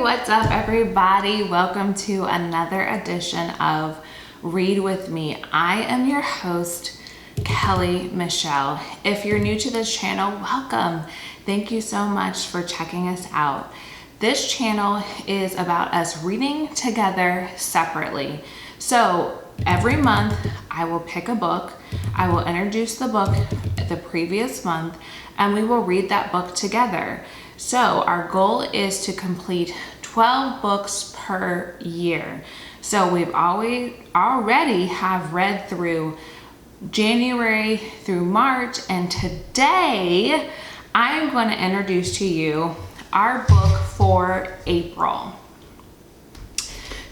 What's up, everybody? Welcome to another edition of Read With Me. I am your host, Kelly Michelle. If you're new to this channel, welcome. Thank you so much for checking us out. This channel is about us reading together separately. So every month I will pick a book, I will introduce the book the previous month, and we will read that book together. So our goal is to complete 12 books per year. So we've already have read through January through March, and today I'm going to introduce to you our book for April.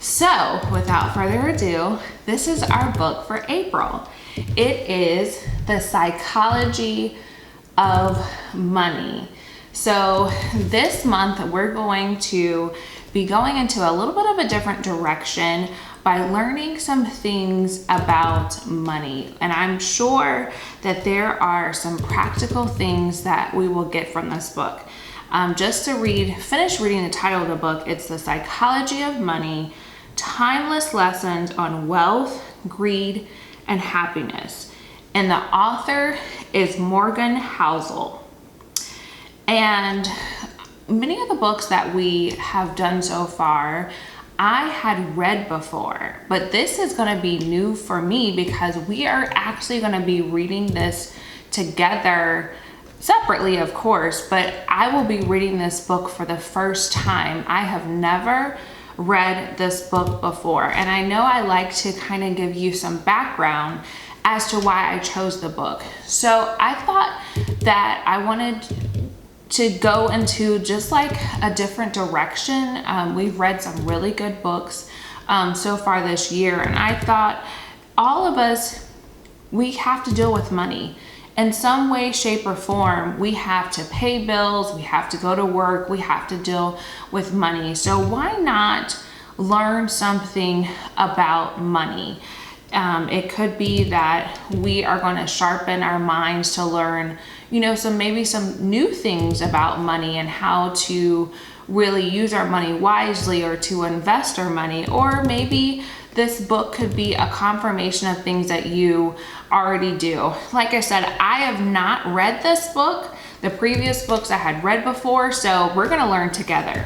So without further ado, this is our book for April. It is The Psychology of Money. So this month we're going to be going into a little bit of a different direction by learning some things about money. And I'm sure that there are some practical things that we will get from this book. Just to finish reading the title of the book, it's The Psychology of Money, Timeless Lessons on Wealth, Greed, and Happiness. And the author is Morgan Housel. And many of the books that we have done so far, I had read before, but this is going to be new for me because we are actually going to be reading this together separately, of course, but I will be reading this book for the first time. I have never read this book before, and I know I like to kind of give you some background as to why I chose the book. So I thought that I wanted to go into just like a different direction. We've read some really good books so far this year, and I thought all of us, we have to deal with money in some way, shape, or form. We have to pay bills, we have to go to work, we have to deal with money. So why not learn something about money? It could be that we are going to sharpen our minds to learn, maybe some new things about money and how to really use our money wisely or to invest our money. Or maybe this book could be a confirmation of things that you already do. Like I said, I have not read this book. The previous books I had read before, so we're going to learn together.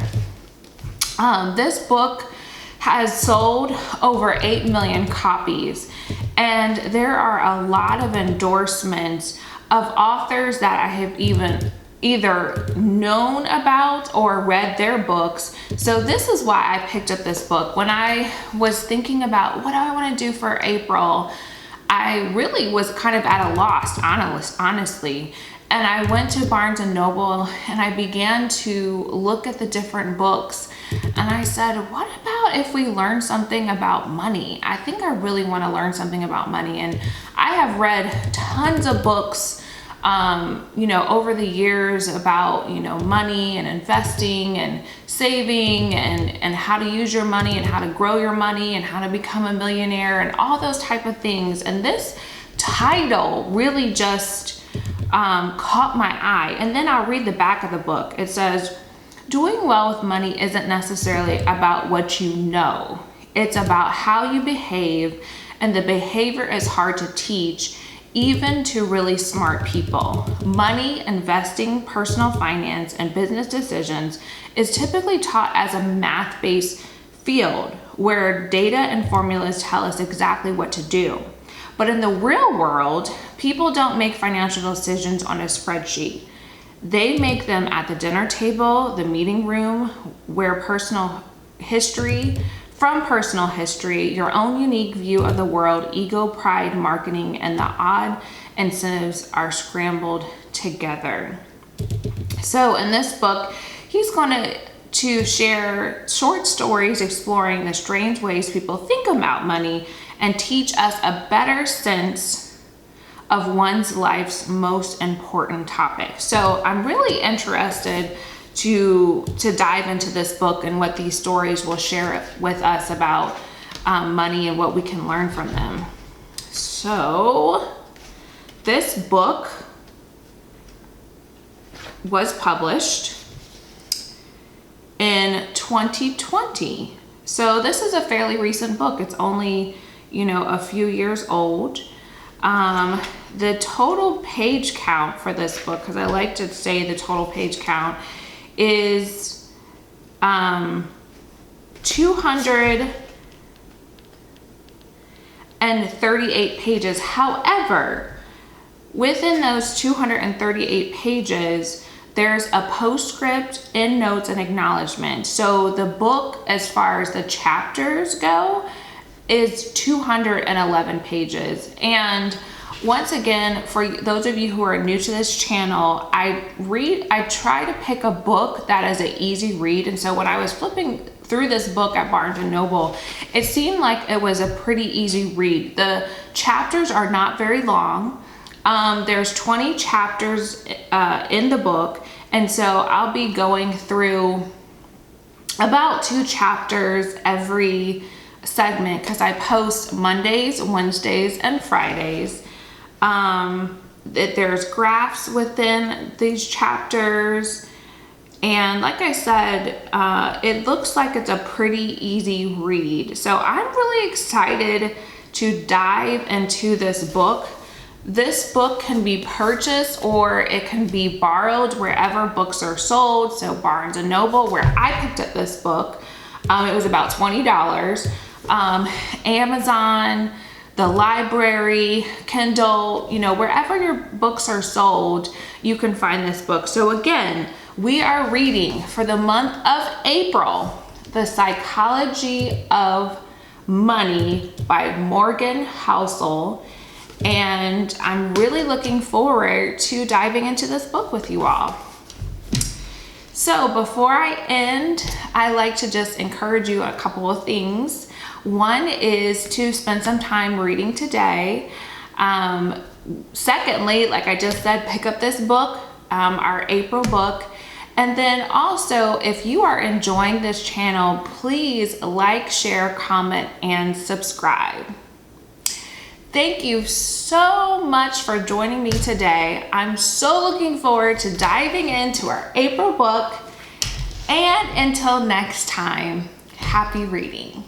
This book has sold over 8 million copies, and there are a lot of endorsements of authors that I have even either known about or read their books. So this is why I picked up this book. When I was thinking about what do I want to do for April, I really was kind of at a loss, honestly. And I went to Barnes & Noble and I began to look at the different books, and I said, what about if we learn something about money? I think I really want to learn something about money. And I have read tons of books over the years about, money and investing and saving and how to use your money and how to grow your money and how to become a millionaire and all those type of things. And this title really just caught my eye. And then I'll read the back of the book. It says, doing well with money isn't necessarily about what you know. It's about how you behave, and the behavior is hard to teach, even to really smart people. Money, investing, personal finance, and business decisions is typically taught as a math-based field where data and formulas tell us exactly what to do. But in the real world, people don't make financial decisions on a spreadsheet. They make them at the dinner table, the meeting room, where personal history, your own unique view of the world, ego, pride, marketing, and the odd incentives are scrambled together. So in this book, he's going to share short stories exploring the strange ways people think about money and teach us a better sense of one's life's most important topic. So I'm really interested to dive into this book and what these stories will share with us about money and what we can learn from them. So this book was published in 2020. So this is a fairly recent book. It's only, a few years old. The total page count for this book, because I like to say the total page count, is 238 pages. However, within those 238 pages, there's a postscript, endnotes, and acknowledgement. So the book, as far as the chapters go, is 211 pages. And once again, for those of you who are new to this channel, I try to pick a book that is an easy read. And so when I was flipping through this book at Barnes & Noble, it seemed like it was a pretty easy read. The chapters are not very long. There's 20 chapters in the book, and so I'll be going through about 2 chapters every segment because I post Mondays, Wednesdays, and Fridays. There's graphs within these chapters, and like I said, it looks like it's a pretty easy read. So I'm really excited to dive into this book. This book can be purchased or it can be borrowed wherever books are sold. So Barnes & Noble, where I picked up this book, it was about $20. Amazon, the library, Kindle, wherever your books are sold, you can find this book. So again, we are reading for the month of April, The Psychology of Money by Morgan Housel. And I'm really looking forward to diving into this book with you all. So before I end, I like to just encourage you a couple of things. One is to spend some time reading today. Secondly, like I just said, pick up this book, our April book. And then also, if you are enjoying this channel, please like, share, comment, and subscribe. Thank you so much for joining me today. I'm so looking forward to diving into our April book. And until next time, happy reading.